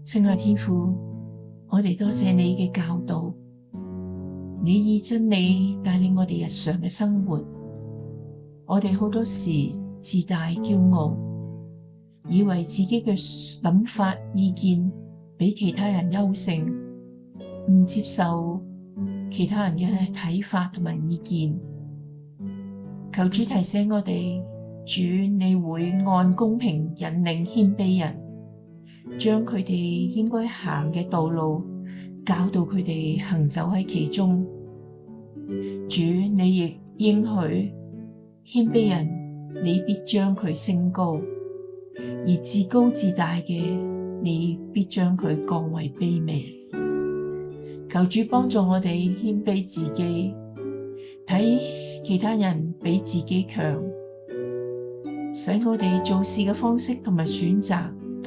親愛天父，我哋多謝你嘅教導，你以真理帶領我哋日常嘅生活。我哋好多時自大驕傲，以為自己嘅諗法意見比其他人優勝，唔接受其他人嘅睇法同埋意見。求主提醒我哋，主你會按公平引領謙卑人，將佢哋應該行嘅道路教導佢哋行走喺其中。主你亦應許謙卑人，你必將佢升高；而自高自大嘅，你必將佢降為卑微。求主幫助我哋謙卑自己，睇其他人比自己強，使我哋做事嘅方式同埋選擇